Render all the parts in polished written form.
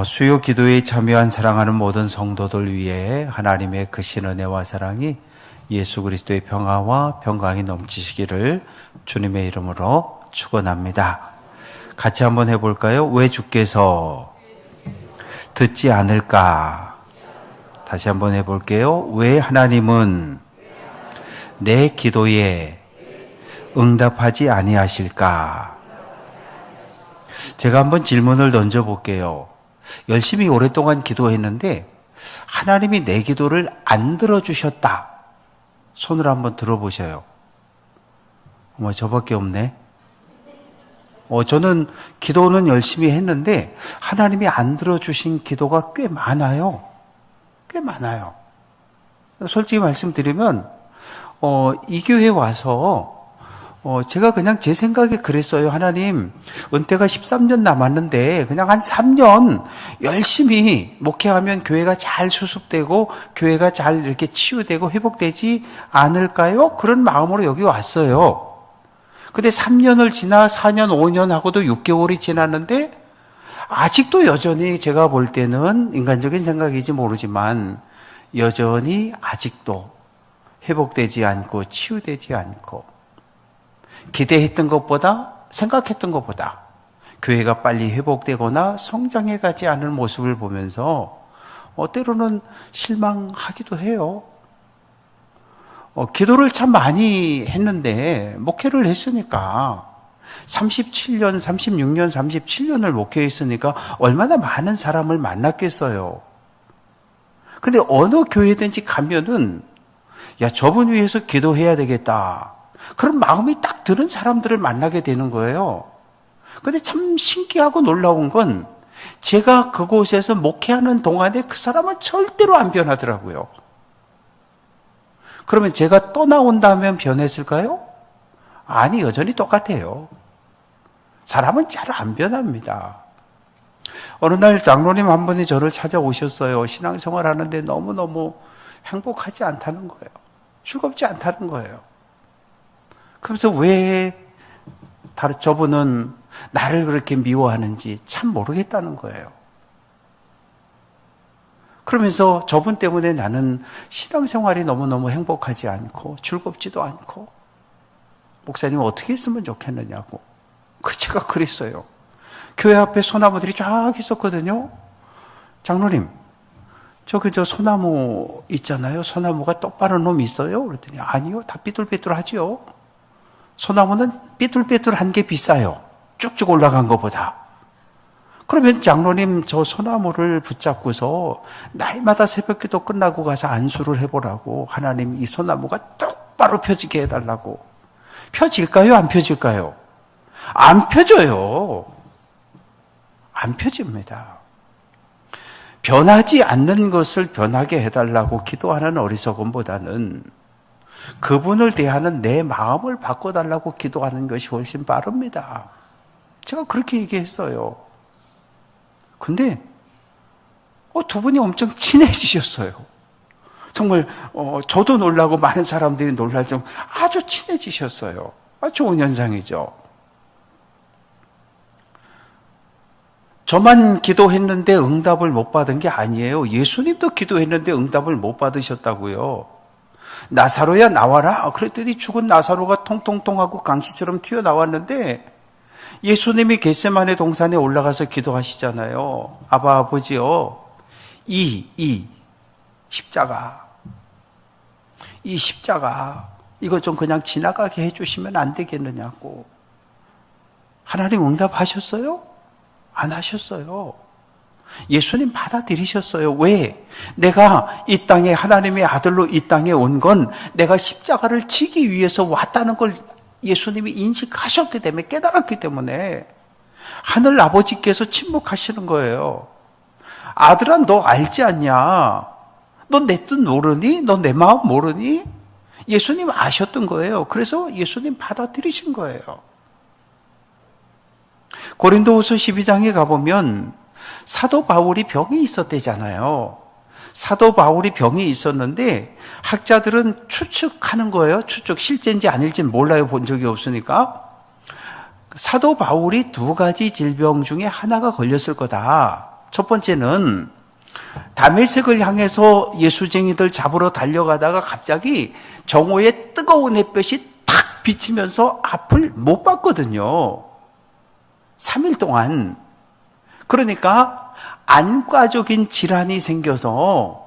수요 기도에 참여한 사랑하는 모든 성도들 위해 하나님의 크신 은혜와 사랑이 예수 그리스도의 평화와 평강이 넘치시기를 주님의 이름으로 축원합니다. 같이 한번 해볼까요? 왜 주께서 듣지 않을까? 다시 한번 해볼게요. 왜 하나님은 내 기도에 응답하지 아니하실까? 제가 한번 질문을 던져볼게요. 열심히 오랫동안 기도했는데 하나님이 내 기도를 안 들어주셨다. 손을 한번 들어보셔요. 어머, 저밖에 없네. 저는 기도는 열심히 했는데 하나님이 안 들어주신 기도가 꽤 많아요. 꽤 많아요. 솔직히 말씀드리면 이 교회에 와서 제가 그냥 제 생각에 그랬어요. 하나님, 은퇴가 13년 남았는데 그냥 한 3년 열심히 목회하면 교회가 잘 수습되고 교회가 잘 이렇게 치유되고 회복되지 않을까요? 그런 마음으로 여기 왔어요. 근데 3년을 지나 4년, 5년 하고도 6개월이 지났는데 아직도 여전히 제가 볼 때는 인간적인 생각인지 모르지만 여전히 아직도 회복되지 않고 치유되지 않고 기대했던 것보다 생각했던 것보다 교회가 빨리 회복되거나 성장해 가지 않을 모습을 보면서 때로는 실망하기도 해요. 기도를 참 많이 했는데 목회를 했으니까 37년, 36년, 37년을 목회했으니까 얼마나 많은 사람을 만났겠어요. 근데 어느 교회든지 가면은 야, 저분 위해서 기도해야 되겠다. 그런 마음이 딱 드는 사람들을 만나게 되는 거예요. 근데 참 신기하고 놀라운 건 제가 그곳에서 목회하는 동안에 그 사람은 절대로 안 변하더라고요. 그러면 제가 떠나온다면 변했을까요? 아니, 여전히 똑같아요. 사람은 잘 안 변합니다. 어느 날 장로님 한 분이 저를 찾아오셨어요. 신앙생활 하는데 너무너무 행복하지 않다는 거예요. 즐겁지 않다는 거예요. 그래서 왜 저분은 나를 그렇게 미워하는지 참 모르겠다는 거예요. 그러면서 저분 때문에 나는 신앙생활이 너무너무 행복하지 않고 즐겁지도 않고 목사님 어떻게 했으면 좋겠느냐고. 제가 그랬어요. 교회 앞에 소나무들이 쫙 있었거든요. 장로님, 저기 저 소나무 있잖아요. 소나무가 똑바로 놈 있어요? 그랬더니 아니요. 다 삐뚤빼뚤하지요. 소나무는 삐뚤빼뚤한 게 비싸요. 쭉쭉 올라간 것보다. 그러면 장로님 저 소나무를 붙잡고서 날마다 새벽기도 끝나고 가서 안수를 해보라고 하나님 이 소나무가 똑바로 펴지게 해달라고. 펴질까요? 안 펴질까요? 안 펴져요. 안 펴집니다. 변하지 않는 것을 변하게 해달라고 기도하는 어리석음보다는 그분을 대하는 내 마음을 바꿔달라고 기도하는 것이 훨씬 빠릅니다. 제가 그렇게 얘기했어요. 근데 두 분이 엄청 친해지셨어요. 정말 저도 놀라고 많은 사람들이 놀랄 정도 아주 친해지셨어요. 좋은 현상이죠. 저만 기도했는데 응답을 못 받은 게 아니에요. 예수님도 기도했는데 응답을 못 받으셨다고요. 나사로야 나와라. 그랬더니 죽은 나사로가 통통통하고 강시처럼 튀어나왔는데 예수님이 겟세마네 동산에 올라가서 기도하시잖아요. 아바 아버지요. 십자가. 이 십자가 이거 좀 그냥 지나가게 해주시면 안 되겠느냐고. 하나님 응답하셨어요? 안 하셨어요. 예수님 받아들이셨어요. 왜? 내가 이 땅에 하나님의 아들로 이 땅에 온 건 내가 십자가를 지기 위해서 왔다는 걸 예수님이 인식하셨기 때문에 깨달았기 때문에 하늘 아버지께서 침묵하시는 거예요. 아들아 너 알지 않냐? 너 내 뜻 모르니? 너 내 마음 모르니? 예수님 아셨던 거예요. 그래서 예수님 받아들이신 거예요. 고린도후서 12장에 가보면 사도 바울이 병이 있었대잖아요. 사도 바울이 병이 있었는데 학자들은 추측하는 거예요. 실제인지 아닐지는 몰라요. 본 적이 없으니까. 사도 바울이 2가지 질병 중에 하나가 걸렸을 거다. 첫 번째는 다메섹을 향해서 예수쟁이들 잡으러 달려가다가 갑자기 정오에 뜨거운 햇볕이 탁 비치면서 앞을 못 봤거든요. 3일 동안. 그러니까 안과적인 질환이 생겨서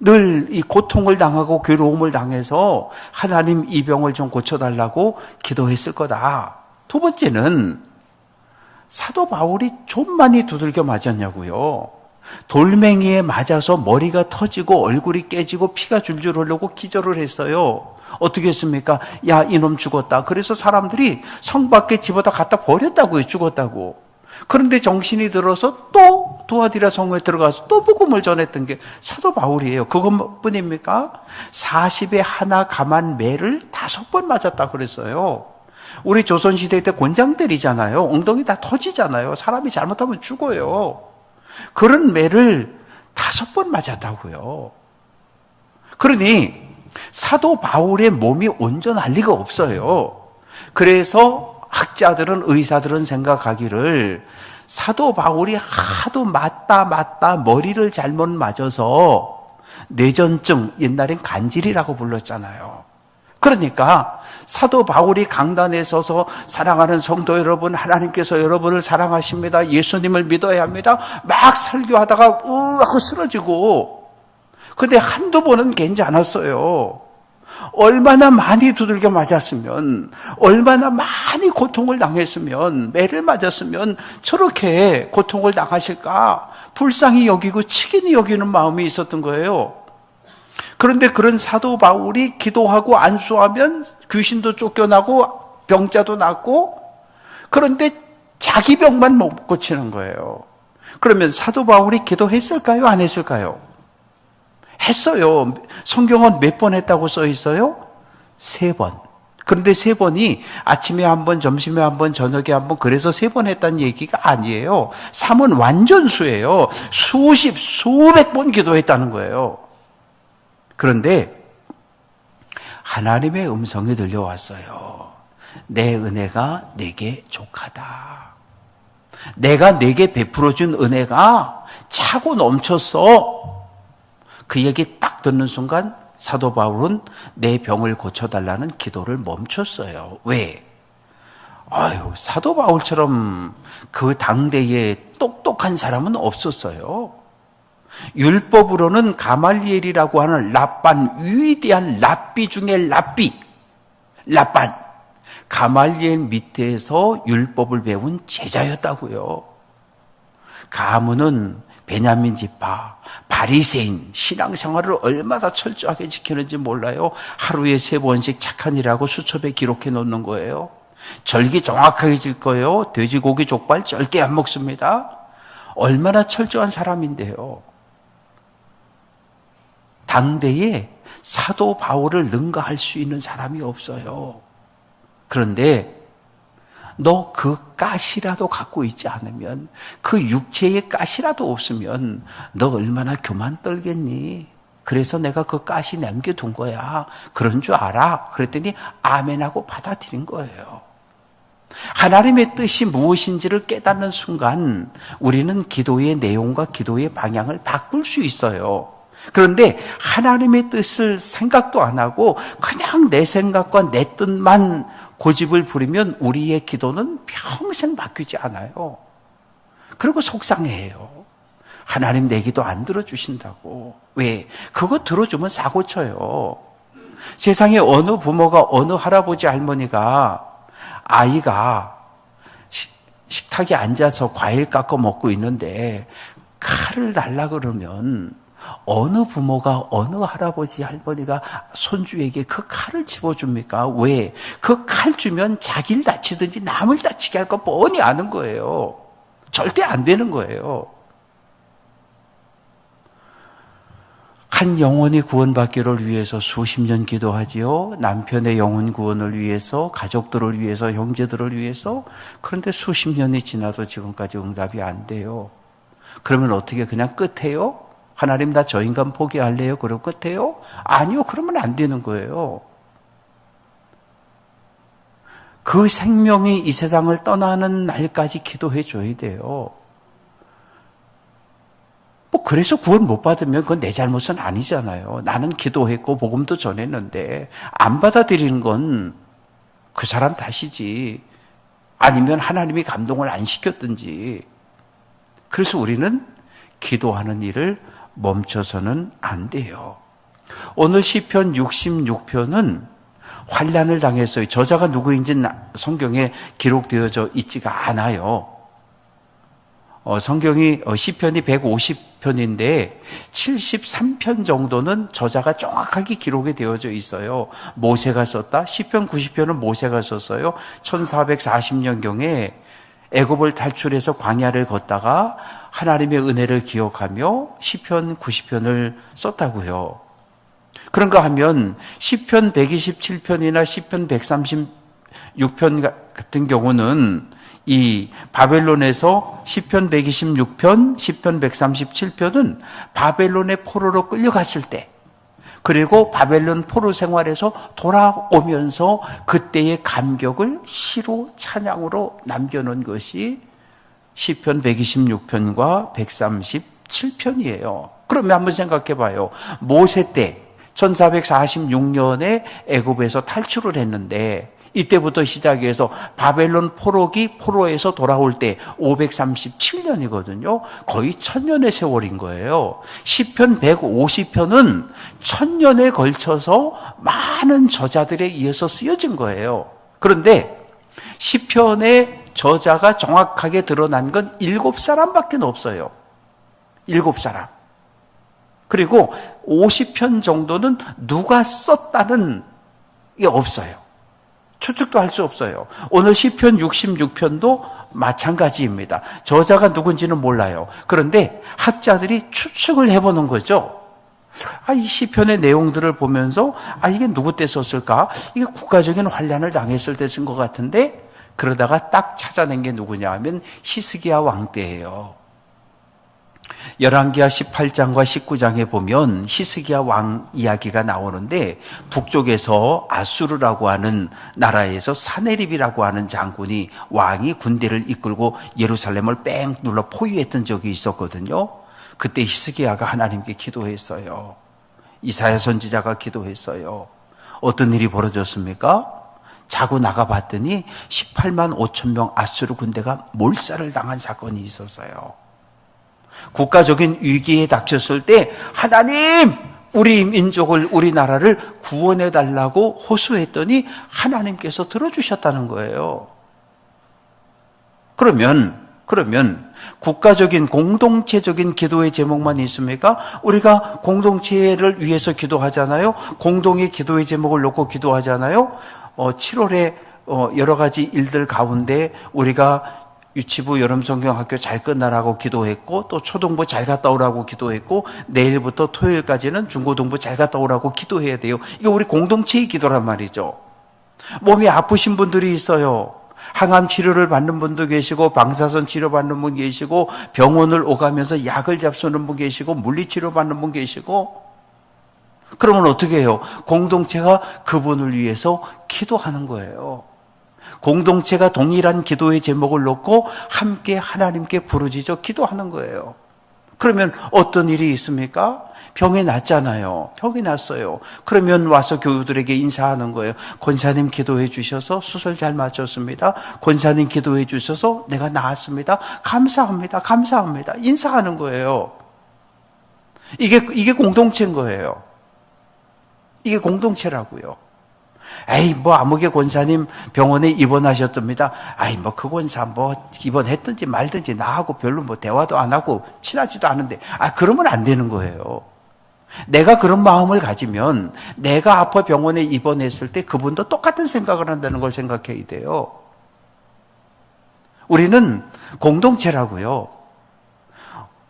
늘 이 고통을 당하고 괴로움을 당해서 하나님 이 병을 좀 고쳐달라고 기도했을 거다. 두 번째는 사도 바울이 좀 많이 두들겨 맞았냐고요. 돌멩이에 맞아서 머리가 터지고 얼굴이 깨지고 피가 줄줄 흐르고 기절을 했어요. 어떻게 했습니까? 야, 이놈 죽었다. 그래서 사람들이 성 밖에 집어다 갖다 버렸다고요. 죽었다고. 그런데 정신이 들어서 또 두아디라 성에 들어가서 또 복음을 전했던 게 사도 바울이에요. 그것뿐입니까? 40에 하나 감한 매를 5번 맞았다 그랬어요. 우리 조선시대 때 곤장 때리잖아요. 엉덩이 다 터지잖아요. 사람이 잘못하면 죽어요. 그런 매를 5번 맞았다고요. 그러니 사도 바울의 몸이 온전할 리가 없어요. 그래서 학자들은, 의사들은 생각하기를 사도 바울이 하도 맞다 머리를 잘못 맞아서 뇌전증, 옛날엔 간질이라고 불렀잖아요. 그러니까 사도 바울이 강단에 서서 사랑하는 성도 여러분, 하나님께서 여러분을 사랑하십니다. 예수님을 믿어야 합니다. 막 설교하다가 하고 쓰러지고. 근데 한두 번은 괜찮았어요. 얼마나 많이 두들겨 맞았으면, 얼마나 많이 고통을 당했으면, 매를 맞았으면 저렇게 고통을 당하실까? 불쌍히 여기고 치긴히 여기는 마음이 있었던 거예요. 그런데 그런 사도 바울이 기도하고 안수하면 귀신도 쫓겨나고 병자도 낫고, 그런데 자기 병만 못 고치는 거예요. 그러면 사도 바울이 기도했을까요? 안 했을까요? 했어요. 성경은 몇 번 했다고 써 있어요? 3번. 그런데 3번이 아침에 한 번, 점심에 한 번, 저녁에 한 번, 그래서 3번 했다는 얘기가 아니에요. 3은 완전수예요. 수백 번 기도했다는 거예요. 그런데 하나님의 음성이 들려왔어요. 내 은혜가 내게 족하다. 내가 내게 베풀어준 은혜가 차고 넘쳤어. 그 얘기 딱 듣는 순간 사도 바울은 내 병을 고쳐달라는 기도를 멈췄어요. 왜? 사도 바울처럼 그 당대에 똑똑한 사람은 없었어요. 율법으로는 가말리엘이라고 하는 랍반, 위대한 랍비 중에 랍반. 가말리엘 밑에서 율법을 배운 제자였다고요. 가문은 베냐민 지파, 바리새인, 신앙생활을 얼마나 철저하게 지키는지 몰라요. 하루에 3번씩 착한 일하고 수첩에 기록해 놓는 거예요. 절기 정확하게 질 거예요. 돼지고기 족발 절대 안 먹습니다. 얼마나 철저한 사람인데요. 당대에 사도 바울을 능가할 수 있는 사람이 없어요. 그런데 너 그 가시라도 갖고 있지 않으면, 그 육체의 가시라도 없으면 너 얼마나 교만 떨겠니? 그래서 내가 그 가시 남겨둔 거야. 그런 줄 알아. 그랬더니 아멘하고 받아들인 거예요. 하나님의 뜻이 무엇인지를 깨닫는 순간 우리는 기도의 내용과 기도의 방향을 바꿀 수 있어요. 그런데 하나님의 뜻을 생각도 안 하고 그냥 내 생각과 내 뜻만 고집을 부리면 우리의 기도는 평생 바뀌지 않아요. 그리고 속상해해요. 하나님 내 기도 안 들어주신다고. 왜? 그거 들어주면 사고 쳐요. 세상에 어느 부모가, 어느 할아버지 할머니가 아이가 식탁에 앉아서 과일 깎아 먹고 있는데 칼을 달라 그러면 어느 부모가, 어느 할아버지 할머니가 손주에게 그 칼을 집어줍니까? 왜? 그 칼 주면 자기를 다치든지 남을 다치게 할 거 뻔히 아는 거예요. 절대 안 되는 거예요. 한 영혼이 구원받기를 위해서 수십 년 기도하지요. 남편의 영혼 구원을 위해서, 가족들을 위해서, 형제들을 위해서. 그런데 수십 년이 지나도 지금까지 응답이 안 돼요. 그러면 어떻게 그냥 끝해요? 하나님 나 저 인간 포기할래요? 그러고 끝해요? 아니요. 그러면 안 되는 거예요. 그 생명이 이 세상을 떠나는 날까지 기도해 줘야 돼요. 그래서 구원 못 받으면 그건 내 잘못은 아니잖아요. 나는 기도했고 복음도 전했는데 안 받아들이는 건 그 사람 탓이지. 아니면 하나님이 감동을 안 시켰든지. 그래서 우리는 기도하는 일을 멈춰서는 안 돼요. 오늘 시편 66편은 환난을 당했어요. 저자가 누구인지는 성경에 기록되어져 있지가 않아요. 성경이 시편이 150편인데 73편 정도는 저자가 정확하게 기록이 되어져 있어요. 모세가 썼다. 시편 90편은 모세가 썼어요. 1440년경에 애굽을 탈출해서 광야를 걷다가 하나님의 은혜를 기억하며 시편 90편을 썼다고요. 그런가 하면 시편 127편이나 시편 136편 같은 경우는 이 바벨론에서 시편 126편, 시편 137편은 바벨론의 포로로 끌려갔을 때, 그리고 바벨론 포로 생활에서 돌아오면서 그때의 감격을 시로 찬양으로 남겨놓은 것이 시편 126편과 137편이에요. 그러면 한번 생각해 봐요. 모세 때 1446년에 애굽에서 탈출을 했는데 이때부터 시작해서 바벨론 포로에서 돌아올 때 537년이거든요. 거의 1000년의 세월인 거예요. 시편 150편은 1000년에 걸쳐서 많은 저자들에 의해서 쓰여진 거예요. 그런데 시편의 저자가 정확하게 드러난 건 7사람밖에 없어요. 7사람. 그리고 50편 정도는 누가 썼다는 게 없어요. 추측도 할 수 없어요. 오늘 시편 66편도 마찬가지입니다. 저자가 누군지는 몰라요. 그런데 학자들이 추측을 해보는 거죠. 이 시편의 내용들을 보면서 이게 누구 때 썼을까? 이게 국가적인 환난을 당했을 때 쓴 것 같은데, 그러다가 딱 찾아낸 게 누구냐 하면 히스기야 왕 때예요. 열왕기하 18장과 19장에 보면 히스기야 왕 이야기가 나오는데, 북쪽에서 아수르라고 하는 나라에서 사네립이라고 하는 장군이 왕이 군대를 이끌고 예루살렘을 뺑 눌러 포위했던 적이 있었거든요. 그때 히스기야가 하나님께 기도했어요. 이사야 선지자가 기도했어요. 어떤 일이 벌어졌습니까? 자고 나가봤더니 18만 5천 명 아수르 군대가 몰살을 당한 사건이 있었어요. 국가적인 위기에 닥쳤을 때 하나님, 우리 민족을, 우리나라를 구원해달라고 호소했더니 하나님께서 들어주셨다는 거예요. 그러면 국가적인 공동체적인 기도의 제목만 있습니까? 우리가 공동체를 위해서 기도하잖아요. 공동의 기도의 제목을 놓고 기도하잖아요. 7월에 여러 가지 일들 가운데 우리가 유치부 여름성경학교 잘 끝나라고 기도했고, 또 초등부 잘 갔다 오라고 기도했고, 내일부터 토요일까지는 중고등부 잘 갔다 오라고 기도해야 돼요. 이거 우리 공동체의 기도란 말이죠. 몸이 아프신 분들이 있어요. 항암 치료를 받는 분도 계시고, 방사선 치료 받는 분 계시고, 병원을 오가면서 약을 잡수는 분 계시고, 물리치료 받는 분 계시고. 그러면 어떻게 해요? 공동체가 그분을 위해서 기도하는 거예요. 공동체가 동일한 기도의 제목을 놓고 함께 하나님께 부르짖어 기도하는 거예요. 그러면 어떤 일이 있습니까? 병이 났잖아요. 병이 났어요. 그러면 와서 교우들에게 인사하는 거예요. 권사님 기도해 주셔서 수술 잘 마쳤습니다. 권사님 기도해 주셔서 내가 나았습니다. 감사합니다. 감사합니다. 인사하는 거예요. 이게 공동체인 거예요. 이게 공동체라고요. 아무개 권사님 병원에 입원하셨답니다. 그 권사 입원했든지 말든지 나하고 별로 대화도 안 하고 친하지도 않은데, 그러면 안 되는 거예요. 내가 그런 마음을 가지면 내가 아파 병원에 입원했을 때 그분도 똑같은 생각을 한다는 걸 생각해야 돼요. 우리는 공동체라고요.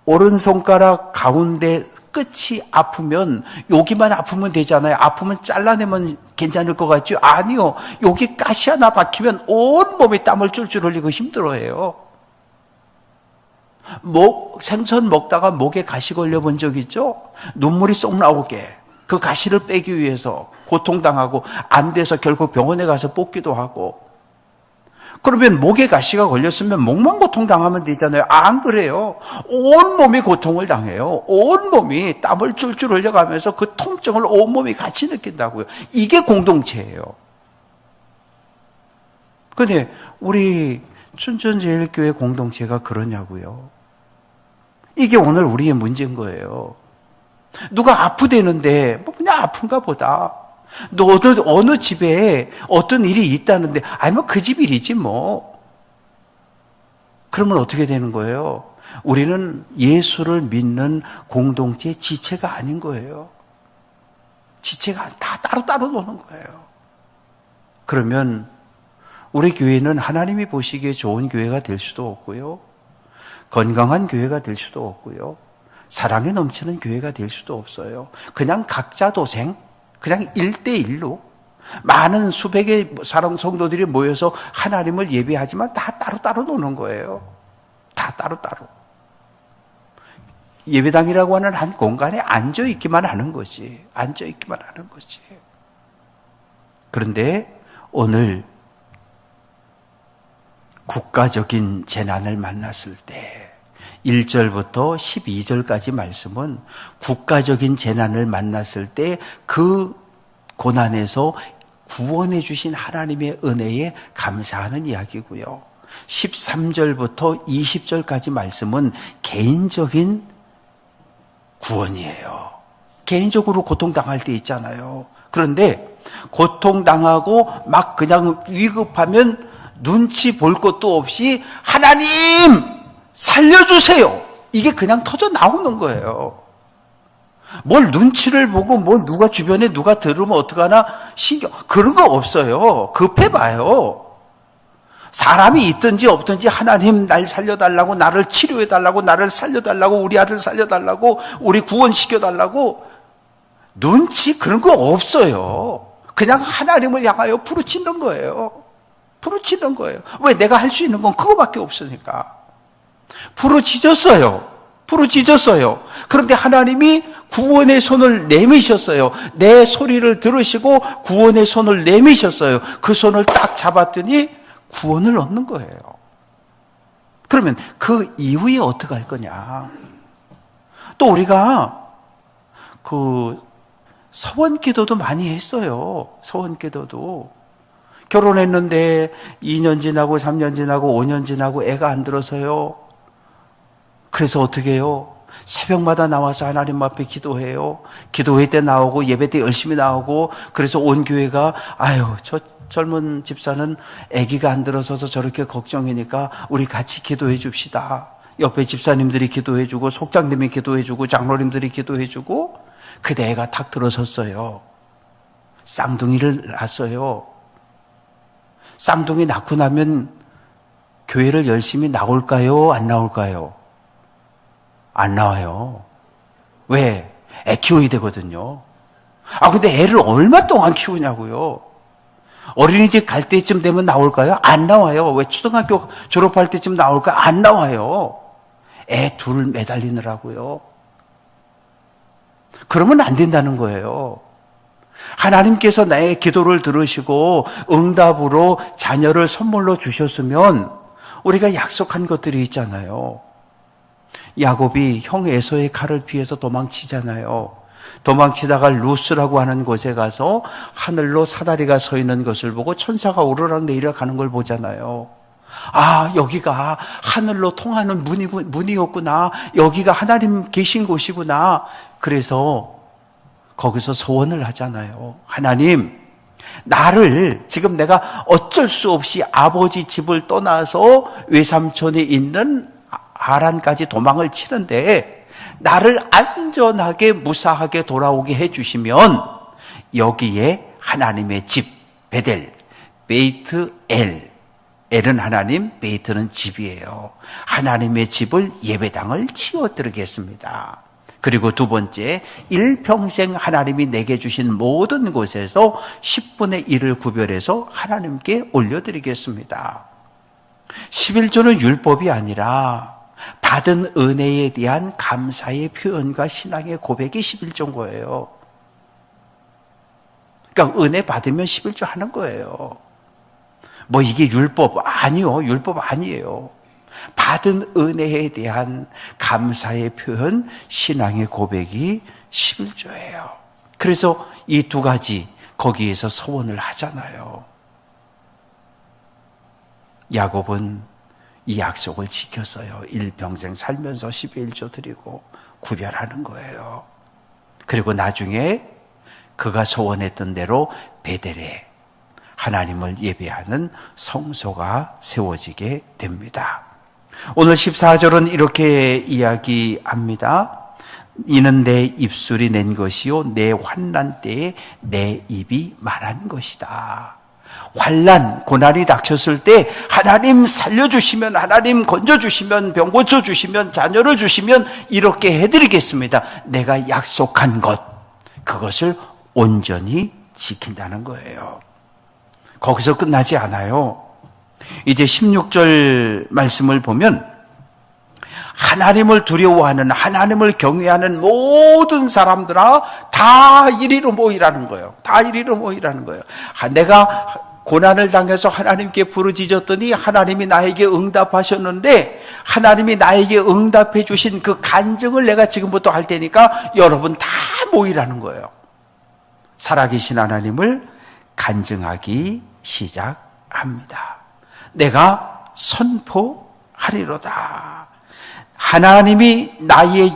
오른손가락 가운데 끝이 아프면 여기만 아프면 되잖아요. 아프면 잘라내면 괜찮을 것 같죠? 아니요. 여기 가시 하나 박히면 온 몸이 땀을 쫄쫄 흘리고 힘들어해요. 생선 먹다가 목에 가시 걸려본 적 있죠? 눈물이 쏙 나오게 그 가시를 빼기 위해서 고통당하고 안 돼서 결국 병원에 가서 뽑기도 하고. 그러면 목에 가시가 걸렸으면 목만 고통당하면 되잖아요. 안 그래요. 온몸이 고통을 당해요. 온몸이 땀을 줄줄 흘려가면서 그 통증을 온몸이 같이 느낀다고요. 이게 공동체예요. 근데 우리 춘천제일교회 공동체가 그러냐고요. 이게 오늘 우리의 문제인 거예요. 누가 아프대는데 뭐 그냥 아픈가 보다. 너 어느 집에 어떤 일이 있다는데 아니 뭐 그 집 일이지 뭐. 그러면 어떻게 되는 거예요? 우리는 예수를 믿는 공동체의 지체가 아닌 거예요. 지체가 다 따로따로 노는 거예요. 그러면 우리 교회는 하나님이 보시기에 좋은 교회가 될 수도 없고요. 건강한 교회가 될 수도 없고요. 사랑에 넘치는 교회가 될 수도 없어요. 그냥 각자 도생, 그냥 1대1로 많은 수백의 사랑 성도들이 모여서 하나님을 예배하지만 다 따로따로 노는 거예요. 다 따로따로. 예배당이라고 하는 한 공간에 앉아있기만 하는 거지. 앉아있기만 하는 거지. 그런데 오늘 국가적인 재난을 만났을 때 1절부터 12절까지 말씀은 국가적인 재난을 만났을 때 그 고난에서 구원해 주신 하나님의 은혜에 감사하는 이야기고요. 13절부터 20절까지 말씀은 개인적인 구원이에요. 개인적으로 고통당할 때 있잖아요. 그런데 고통당하고 막 그냥 위급하면 눈치 볼 것도 없이 하나님 살려주세요. 이게 그냥 터져 나오는 거예요. 뭘 눈치를 보고 뭐 누가 주변에 누가 들으면 어떡하나 신경 그런 거 없어요. 급해봐요. 사람이 있든지 없든지 하나님 날 살려달라고 나를 치료해달라고 나를 살려달라고 우리 아들 살려달라고 우리 구원시켜달라고 눈치 그런 거 없어요. 그냥 하나님을 향하여 부르짖는 거예요. 부르짖는 거예요. 왜? 내가 할 수 있는 건 그거밖에 없으니까. 부르짖었어요. 부르짖었어요. 그런데 하나님이 구원의 손을 내미셨어요. 내 소리를 들으시고 구원의 손을 내미셨어요. 그 손을 딱 잡았더니 구원을 얻는 거예요. 그러면 그 이후에 어떻게 할 거냐? 또 우리가 그 서원 기도도 많이 했어요. 서원 기도도. 결혼했는데 2년 지나고 3년 지나고 5년 지나고 애가 안 들어서요. 그래서 어떻게 해요? 새벽마다 나와서 하나님 앞에 기도해요. 기도회 때 나오고 예배 때 열심히 나오고 그래서 온 교회가 아유 저 젊은 집사는 아기가 안 들어서서 저렇게 걱정이니까 우리 같이 기도해 줍시다. 옆에 집사님들이 기도해 주고 속장님이 기도해 주고 장로님들이 기도해 주고 그때 애가 탁 들어섰어요. 쌍둥이를 낳았어요. 쌍둥이 낳고 나면 교회를 열심히 나올까요? 안 나올까요? 안 나와요. 왜? 애 키워야 되거든요. 근데 애를 얼마 동안 키우냐고요? 어린이집 갈 때쯤 되면 나올까요? 안 나와요. 왜? 초등학교 졸업할 때쯤 나올까요? 안 나와요. 애 둘 매달리느라고요. 그러면 안 된다는 거예요. 하나님께서 나의 기도를 들으시고 응답으로 자녀를 선물로 주셨으면 우리가 약속한 것들이 있잖아요. 야곱이 형 에서의 칼을 피해서 도망치잖아요. 도망치다가 루스라고 하는 곳에 가서 하늘로 사다리가 서 있는 것을 보고 천사가 오르락 내리락 가는 걸 보잖아요. 여기가 하늘로 통하는 문이었구나. 여기가 하나님 계신 곳이구나. 그래서 거기서 소원을 하잖아요. 하나님, 나를 지금 내가 어쩔 수 없이 아버지 집을 떠나서 외삼촌이 있는 하란까지 도망을 치는데 나를 안전하게 무사하게 돌아오게 해주시면 여기에 하나님의 집 베델, 베이트 엘, 엘은 하나님, 베이트는 집이에요. 하나님의 집을 예배당을 치워드리겠습니다. 그리고 두 번째, 일평생 하나님이 내게 주신 모든 곳에서 10분의 1을 구별해서 하나님께 올려드리겠습니다. 11조는 율법이 아니라 받은 은혜에 대한 감사의 표현과 신앙의 고백이 11조인 거예요. 그러니까 은혜 받으면 11조 하는 거예요. 뭐 이게 율법 아니요. 율법 아니에요. 받은 은혜에 대한 감사의 표현, 신앙의 고백이 11조예요. 그래서 이 두 가지 거기에서 서원을 하잖아요. 야곱은 이 약속을 지켰어요. 일평생 살면서 11조 드리고 구별하는 거예요. 그리고 나중에 그가 소원했던 대로 베델에 하나님을 예배하는 성소가 세워지게 됩니다. 오늘 14절은 이렇게 이야기합니다. 이는 내 입술이 낸 것이요 내 환난 때에 내 입이 말한 것이다. 환난, 고난이 닥쳤을 때 하나님 살려주시면, 하나님 건져주시면, 병 고쳐주시면, 자녀를 주시면 이렇게 해드리겠습니다. 내가 약속한 것, 그것을 온전히 지킨다는 거예요. 거기서 끝나지 않아요. 이제 16절 말씀을 보면 하나님을 두려워하는, 하나님을 경외하는 모든 사람들아 다 이리로 모이라는 거예요. 다 이리로 모이라는 거예요. 내가 고난을 당해서 하나님께 부르짖었더니 하나님이 나에게 응답하셨는데 하나님이 나에게 응답해 주신 그 간증을 내가 지금부터 할 테니까 여러분 다 모이라는 거예요. 살아계신 하나님을 간증하기 시작합니다. 내가 선포하리로다. 하나님이 나의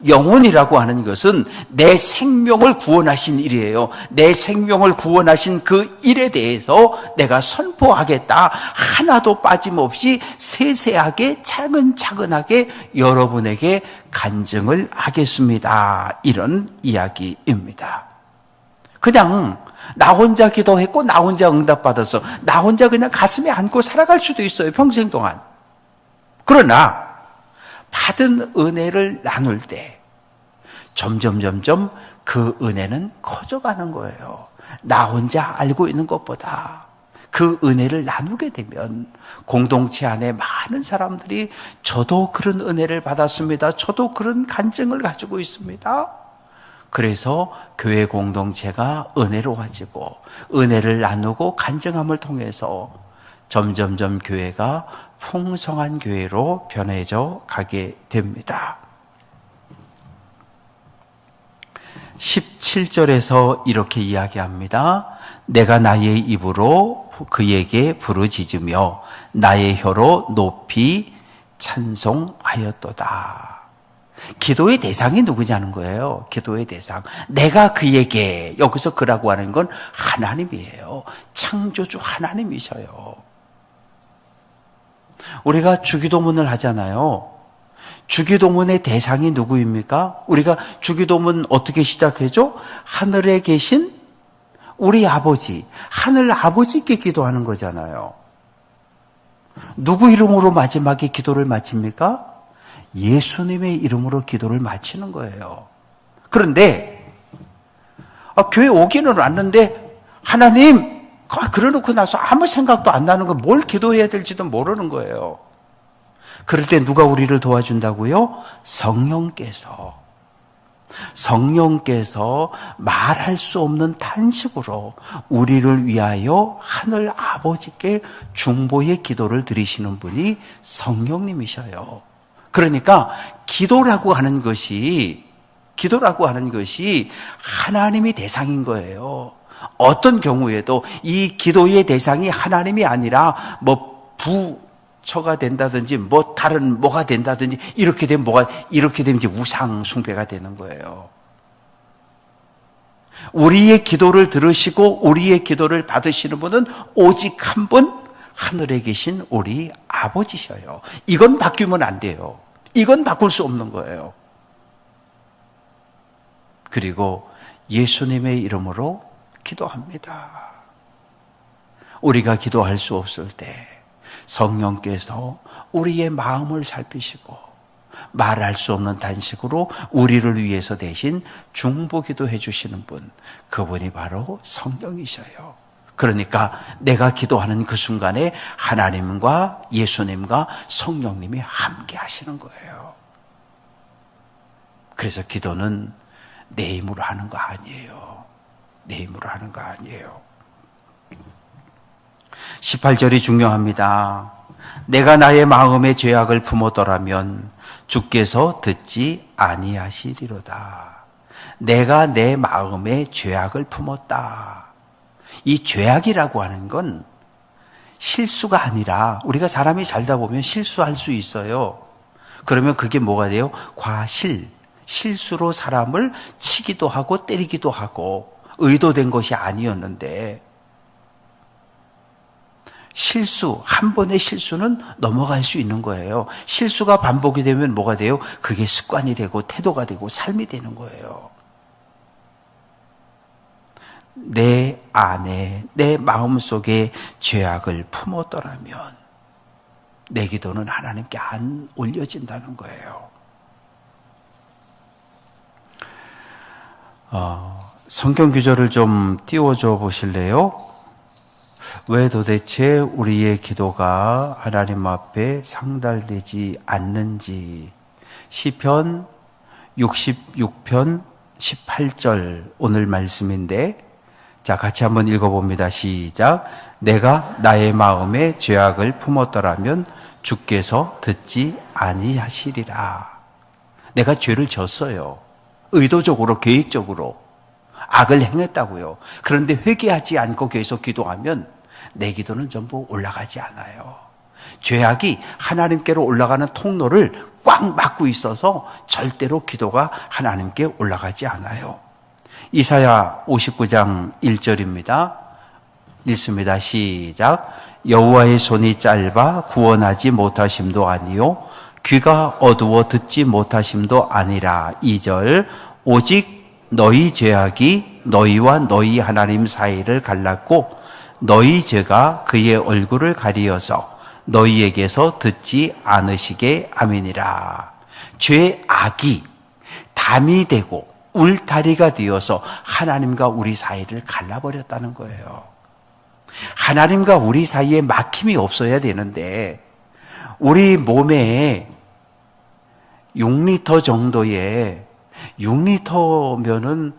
영혼이라고 하는 것은 내 생명을 구원하신 일이에요. 내 생명을 구원하신 그 일에 대해서 내가 선포하겠다. 하나도 빠짐없이 세세하게 차근차근하게 여러분에게 간증을 하겠습니다. 이런 이야기입니다. 그냥 나 혼자 기도했고 나 혼자 응답받아서 나 혼자 그냥 가슴에 안고 살아갈 수도 있어요. 평생 동안. 그러나 받은 은혜를 나눌 때 점점 그 은혜는 커져가는 거예요. 나 혼자 알고 있는 것보다 그 은혜를 나누게 되면 공동체 안에 많은 사람들이 저도 그런 은혜를 받았습니다. 저도 그런 간증을 가지고 있습니다. 그래서 교회 공동체가 은혜로워지고 은혜를 나누고 간증함을 통해서 점점 교회가 풍성한 교회로 변해져 가게 됩니다. 17절에서 이렇게 이야기합니다. 내가 나의 입으로 그에게 부르짖으며 나의 혀로 높이 찬송하였도다. 기도의 대상이 누구냐는 거예요. 기도의 대상. 내가 그에게, 여기서 그라고 하는 건 하나님이에요. 창조주 하나님이셔요. 우리가 주기도문을 하잖아요. 주기도문의 대상이 누구입니까? 우리가 주기도문 어떻게 시작하죠? 하늘에 계신 우리 아버지, 하늘 아버지께 기도하는 거잖아요. 누구 이름으로 마지막에 기도를 마칩니까? 예수님의 이름으로 기도를 마치는 거예요. 그런데 교회 오기는 왔는데 하나님 그래놓고 나서 아무 생각도 안 나는 거 뭘 기도해야 될지도 모르는 거예요. 그럴 때 누가 우리를 도와준다고요? 성령께서 말할 수 없는 탄식으로 우리를 위하여 하늘 아버지께 중보의 기도를 드리시는 분이 성령님이셔요. 그러니까 기도라고 하는 것이 하나님이 대상인 거예요. 어떤 경우에도 이 기도의 대상이 하나님이 아니라 뭐 부처가 된다든지 뭐 다른 뭐가 된다든지 이렇게 되면 이제 우상 숭배가 되는 거예요. 우리의 기도를 들으시고 우리의 기도를 받으시는 분은 오직 한 분, 하늘에 계신 우리 아버지셔요. 이건 바뀌면 안 돼요. 이건 바꿀 수 없는 거예요. 그리고 예수님의 이름으로 기도합니다. 우리가 기도할 수 없을 때 성령께서 우리의 마음을 살피시고 말할 수 없는 단식으로 우리를 위해서 대신 중보기도 해주시는 분, 그분이 바로 성령이셔요. 그러니까 내가 기도하는 그 순간에 하나님과 예수님과 성령님이 함께 하시는 거예요. 그래서 기도는 내 힘으로 하는 거 아니에요. 내 힘으로 하는 거 아니에요. 18절이 중요합니다. 내가 나의 마음의 죄악을 품었더라면 주께서 듣지 아니하시리로다. 내가 내 마음의 죄악을 품었다. 이 죄악이라고 하는 건 실수가 아니라, 우리가 사람이 살다 보면 실수할 수 있어요. 그러면 그게 뭐가 돼요? 과실, 실수로 사람을 치기도 하고 때리기도 하고 의도된 것이 아니었는데, 실수, 한 번의 실수는 넘어갈 수 있는 거예요. 실수가 반복이 되면 뭐가 돼요? 그게 습관이 되고 태도가 되고 삶이 되는 거예요. 내 안에, 내 마음속에 죄악을 품었더라면 내 기도는 하나님께 안 올려진다는 거예요. 성경 구절을 좀 띄워줘 보실래요? 왜 도대체 우리의 기도가 하나님 앞에 상달되지 않는지. 시편 66편 18절 오늘 말씀인데, 자, 같이 한번 읽어봅니다. 시작. 내가 나의 마음에 죄악을 품었더라면 주께서 듣지 아니하시리라. 내가 죄를 졌어요. 의도적으로, 계획적으로 악을 행했다고요. 그런데 회개하지 않고 계속 기도하면 내 기도는 전부 올라가지 않아요. 죄악이 하나님께로 올라가는 통로를 꽉 막고 있어서 절대로 기도가 하나님께 올라가지 않아요. 이사야 59장 1절입니다. 읽습니다. 시작. 여호와의 손이 짧아 구원하지 못하심도 아니요 귀가 어두워 듣지 못하심도 아니라. 2절. 오직 너희 죄악이 너희와 너희 하나님 사이를 갈랐고 너희 죄가 그의 얼굴을 가리어서 너희에게서 듣지 않으시게 함이니라. 죄악이 담이 되고 울타리가 되어서 하나님과 우리 사이를 갈라버렸다는 거예요. 하나님과 우리 사이에 막힘이 없어야 되는데, 우리 몸에 6리터 정도의, 6리터면은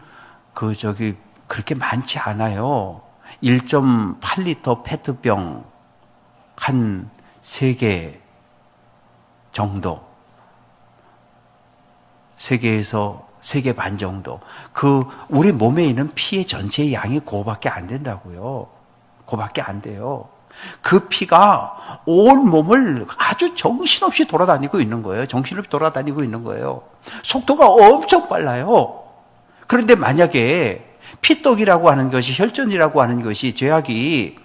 그렇게 많지 않아요. 1.8리터 페트병 한 3개 정도, 3개에서 3개 반 정도. 우리 몸에 있는 피의 전체의 양이 그거밖에 안 된다고요. 그거밖에 안 돼요. 그 피가 온 몸을 아주 정신없이 돌아다니고 있는 거예요. 정신없이 돌아다니고 있는 거예요. 속도가 엄청 빨라요. 그런데 만약에 피떡이라고 하는 것이, 혈전이라고 하는 것이, 죄악이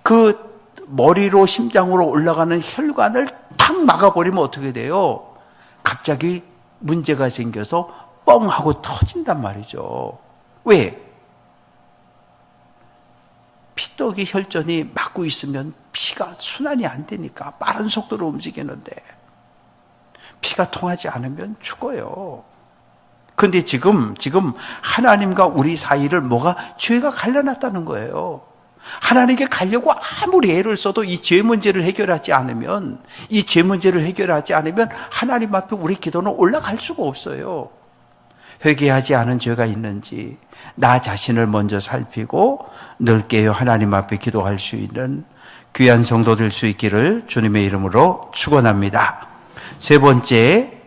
그 머리로 심장으로 올라가는 혈관을 탁 막아버리면 어떻게 돼요? 갑자기 문제가 생겨서 뻥 하고 터진단 말이죠. 왜? 피떡이 혈전이 막고 있으면 피가 순환이 안 되니까 빠른 속도로 움직이는데 피가 통하지 않으면 죽어요. 그런데 지금 하나님과 우리 사이를 죄가 갈라놨다는 거예요. 하나님께 가려고 아무리 애를 써도 이 죄 문제를 해결하지 않으면 하나님 앞에 우리 기도는 올라갈 수가 없어요. 회개하지 않은 죄가 있는지 나 자신을 먼저 살피고 넓게요 하나님 앞에 기도할 수 있는 귀한 성도 될 수 있기를 주님의 이름으로 축원합니다. 세 번째,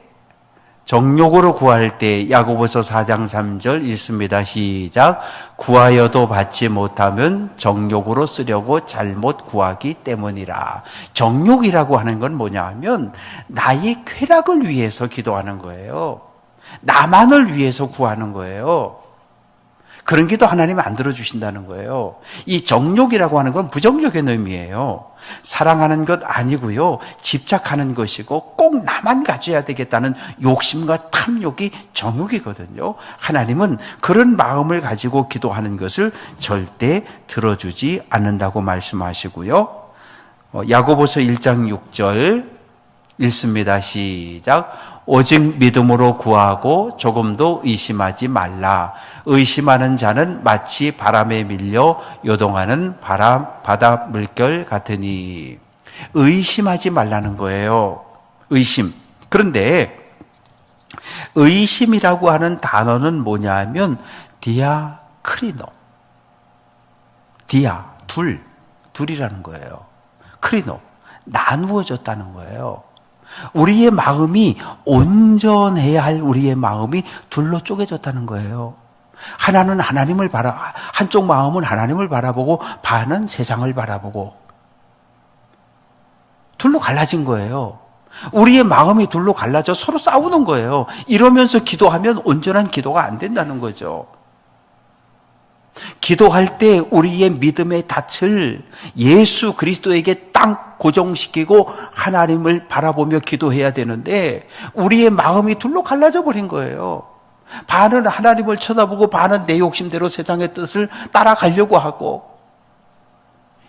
정욕으로 구할 때 야고보서 4장 3절 읽습니다. 시작. 구하여도 받지 못하면 정욕으로 쓰려고 잘못 구하기 때문이라. 정욕이라고 하는 건 뭐냐 하면 나의 쾌락을 위해서 기도하는 거예요. 나만을 위해서 구하는 거예요. 그런 기도 하나님은 안 들어주신다는 거예요. 이 정욕이라고 하는 건 부정적인 의미예요. 사랑하는 것 아니고요, 집착하는 것이고 꼭 나만 가져야 되겠다는 욕심과 탐욕이 정욕이거든요. 하나님은 그런 마음을 가지고 기도하는 것을 절대 들어주지 않는다고 말씀하시고요. 야고보서 1장 6절 읽습니다. 시작. 오직 믿음으로 구하고 조금도 의심하지 말라. 의심하는 자는 마치 바람에 밀려 요동하는 바다 물결 같으니. 의심하지 말라는 거예요. 의심. 그런데 의심이라고 하는 단어는 뭐냐 하면 디아크리노. 둘이라는 거예요. 크리노, 나누어졌다는 거예요. 우리의 마음이 온전해야 할 우리의 마음이 둘로 쪼개졌다는 거예요. 하나는 한쪽 마음은 하나님을 바라보고 반은 세상을 바라보고 둘로 갈라진 거예요. 우리의 마음이 둘로 갈라져 서로 싸우는 거예요. 이러면서 기도하면 온전한 기도가 안 된다는 거죠. 기도할 때 우리의 믿음의 닻을 예수 그리스도에게 딱 고정시키고 하나님을 바라보며 기도해야 되는데 우리의 마음이 둘로 갈라져 버린 거예요. 반은 하나님을 쳐다보고 반은 내 욕심대로 세상의 뜻을 따라가려고 하고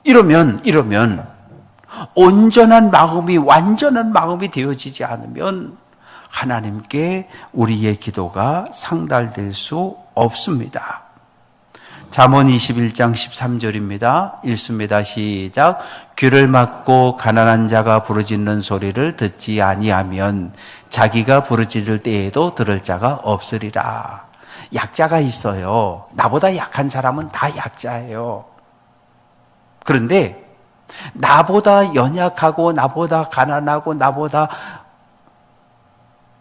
이러면 온전한 마음이 완전한 마음이 되어지지 않으면 하나님께 우리의 기도가 상달될 수 없습니다. 잠언 21장 13절입니다. 읽습니다. 시작. 귀를 막고 가난한 자가 부르짖는 소리를 듣지 아니하면 자기가 부르짖을 때에도 들을 자가 없으리라. 약자가 있어요. 나보다 약한 사람은 다 약자예요. 그런데 나보다 연약하고 나보다 가난하고 나보다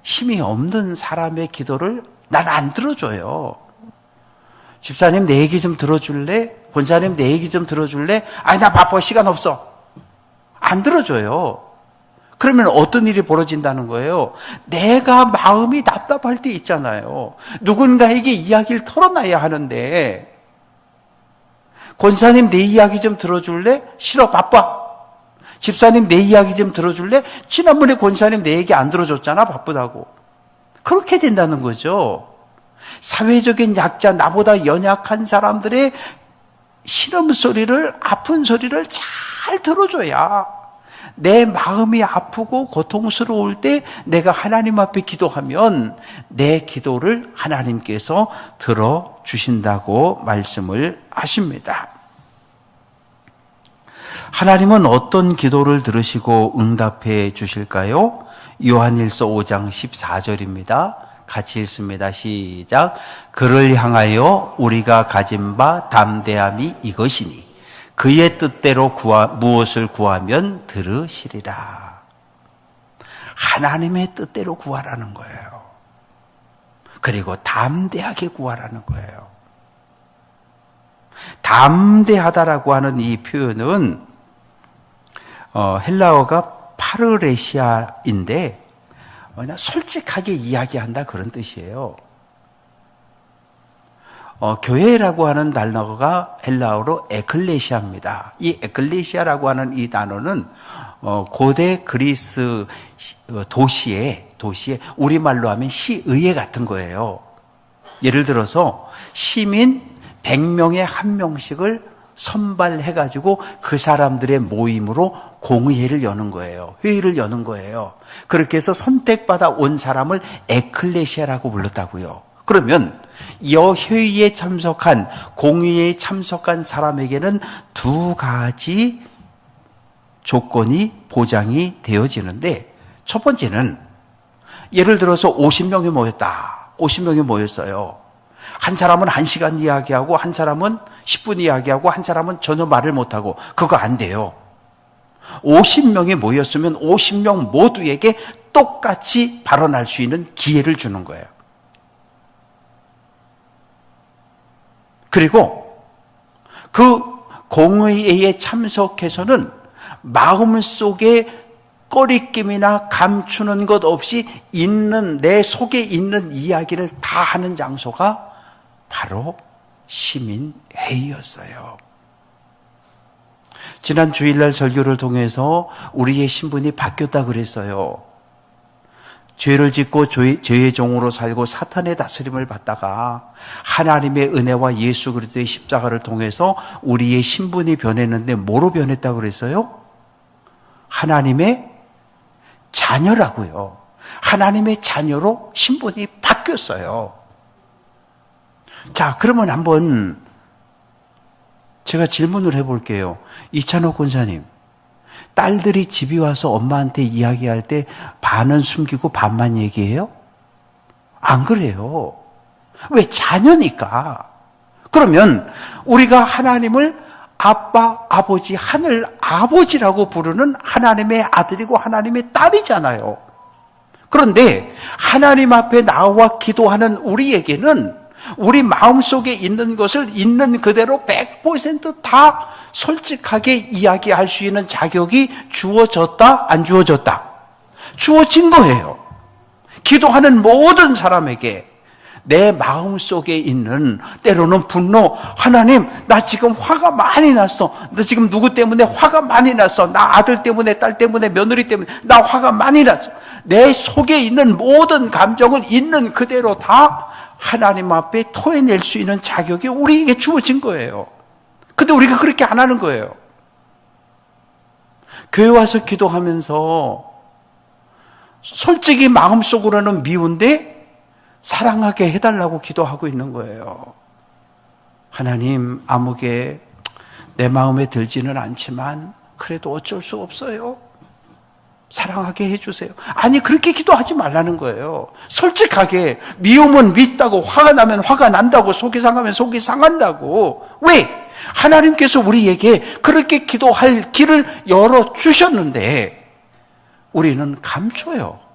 힘이 없는 사람의 기도를 난 안 들어줘요. 집사님 내 얘기 좀 들어줄래? 권사님 내 얘기 좀 들어줄래? 아니 나 바빠 시간 없어. 안 들어줘요. 그러면 어떤 일이 벌어진다는 거예요? 내가 마음이 답답할 때 있잖아요. 누군가에게 이야기를 털어놔야 하는데 권사님 내 이야기 좀 들어줄래? 싫어 바빠. 집사님 내 이야기 좀 들어줄래? 지난번에 권사님 내 얘기 안 들어줬잖아 바쁘다고. 그렇게 된다는 거죠. 사회적인 약자, 나보다 연약한 사람들의 신음소리를, 아픈 소리를 잘 들어줘야 내 마음이 아프고 고통스러울 때 내가 하나님 앞에 기도하면 내 기도를 하나님께서 들어주신다고 말씀을 하십니다. 하나님은 어떤 기도를 들으시고 응답해 주실까요? 요한일서 5장 14절입니다. 같이 읽습니다. 시작. 그를 향하여 우리가 가진 바 담대함이 이것이니 그의 뜻대로 무엇을 구하면 들으시리라. 하나님의 뜻대로 구하라는 거예요. 그리고 담대하게 구하라는 거예요. 담대하다라고 하는 이 표현은 헬라어가 파르레시아인데 솔직하게 이야기한다 그런 뜻이에요. 교회라고 하는 단어가 헬라어로 에클레시아입니다. 이 에클레시아라고 하는 이 단어는 고대 그리스 도시에 우리말로 하면 시의회 같은 거예요. 예를 들어서 시민 100명에 1명씩을 선발해가지고 그 사람들의 모임으로 공의회를 여는 거예요. 회의를 여는 거예요. 그렇게 해서 선택받아 온 사람을 에클레시아라고 불렀다고요. 그러면 이 회의에 참석한, 공의회에 참석한 사람에게는 두 가지 조건이 보장이 되어지는데, 첫 번째는 예를 들어서 50명이 모였다. 50명이 모였어요. 한 사람은 1시간 이야기하고 한 사람은 10분 이야기하고 한 사람은 전혀 말을 못하고 그거 안 돼요. 50명이 모였으면 50명 모두에게 똑같이 발언할 수 있는 기회를 주는 거예요. 그리고 그 공의회에 참석해서는 마음속에 꺼리낌이나 감추는 것 없이 내 속에 있는 이야기를 다 하는 장소가 바로 시민회의였어요. 지난 주일날 설교를 통해서 우리의 신분이 바뀌었다 그랬어요. 죄를 짓고 죄의 종으로 살고 사탄의 다스림을 받다가 하나님의 은혜와 예수 그리스도의 십자가를 통해서 우리의 신분이 변했는데 뭐로 변했다 그랬어요? 하나님의 자녀라고요. 하나님의 자녀로 신분이 바뀌었어요. 자, 그러면 한번 제가 질문을 해볼게요. 이찬옥 권사님, 딸들이 집에 와서 엄마한테 이야기할 때 반은 숨기고 반만 얘기해요? 안 그래요. 왜? 자녀니까. 그러면 우리가 하나님을 아빠, 아버지, 하늘 아버지라고 부르는 하나님의 아들이고 하나님의 딸이잖아요. 그런데 하나님 앞에 나와 기도하는 우리에게는 우리 마음속에 있는 것을 있는 그대로 100%다 솔직하게 이야기할 수 있는 자격이 주어졌다, 안 주어졌다? 주어진 거예요. 기도하는 모든 사람에게 내 마음속에 있는 때로는 분노, 하나님 나 지금 화가 많이 났어. 나 지금 누구 때문에 화가 많이 났어. 나 아들 때문에, 딸 때문에, 며느리 때문에 나 화가 많이 났어. 내 속에 있는 모든 감정을 있는 그대로 다 하나님 앞에 토해낼 수 있는 자격이 우리에게 주어진 거예요. 근데 우리가 그렇게 안 하는 거예요. 교회 와서 기도하면서 솔직히 마음속으로는 미운데 사랑하게 해달라고 기도하고 있는 거예요. 하나님, 아무개 내 마음에 들지는 않지만 그래도 어쩔 수 없어요. 사랑하게 해주세요. 아니, 그렇게 기도하지 말라는 거예요. 솔직하게 미움은 밉다고, 화가 나면 화가 난다고, 속이 상하면 속이 상한다고. 왜? 하나님께서 우리에게 그렇게 기도할 길을 열어주셨는데 우리는 감춰요.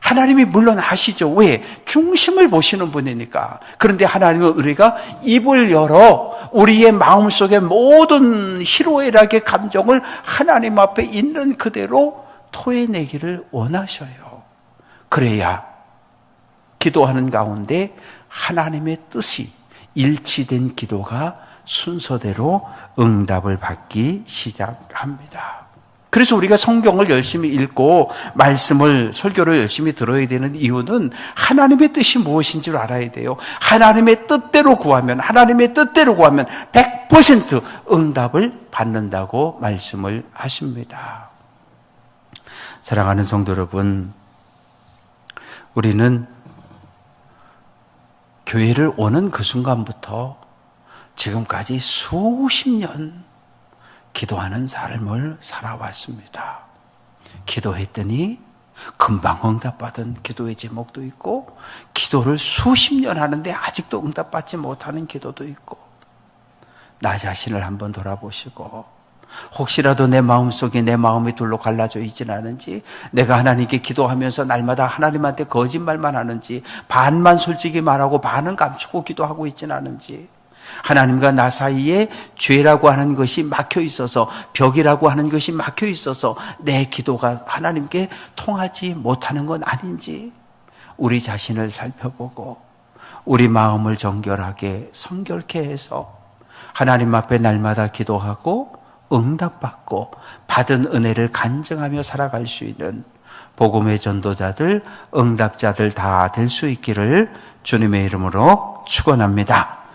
하나님이 물론 아시죠. 왜? 중심을 보시는 분이니까. 그런데 하나님은 우리가 입을 열어 우리의 마음속의 모든 희로애락의 감정을 하나님 앞에 있는 그대로 토해내기를 원하셔요. 그래야 기도하는 가운데 하나님의 뜻이 일치된 기도가 순서대로 응답을 받기 시작합니다. 그래서 우리가 성경을 열심히 읽고 말씀을, 설교를 열심히 들어야 되는 이유는 하나님의 뜻이 무엇인지를 알아야 돼요. 하나님의 뜻대로 구하면 100% 응답을 받는다고 말씀을 하십니다. 사랑하는 성도 여러분, 우리는 교회를 오는 그 순간부터 지금까지 수십 년 기도하는 삶을 살아왔습니다. 기도했더니 금방 응답받은 기도의 제목도 있고, 기도를 수십 년 하는데 아직도 응답받지 못하는 기도도 있고, 나 자신을 한번 돌아보시고 혹시라도 내 마음속에 내 마음이 둘로 갈라져 있지는 않은지, 내가 하나님께 기도하면서 날마다 하나님한테 거짓말만 하는지, 반만 솔직히 말하고 반은 감추고 기도하고 있지는 않은지, 하나님과 나 사이에 죄라고 하는 것이 막혀 있어서, 벽이라고 하는 것이 막혀 있어서 내 기도가 하나님께 통하지 못하는 건 아닌지 우리 자신을 살펴보고 우리 마음을 정결하게 성결케 해서 하나님 앞에 날마다 기도하고 응답받고 받은 은혜를 간증하며 살아갈 수 있는 복음의 전도자들, 응답자들 다 될 수 있기를 주님의 이름으로 축원합니다.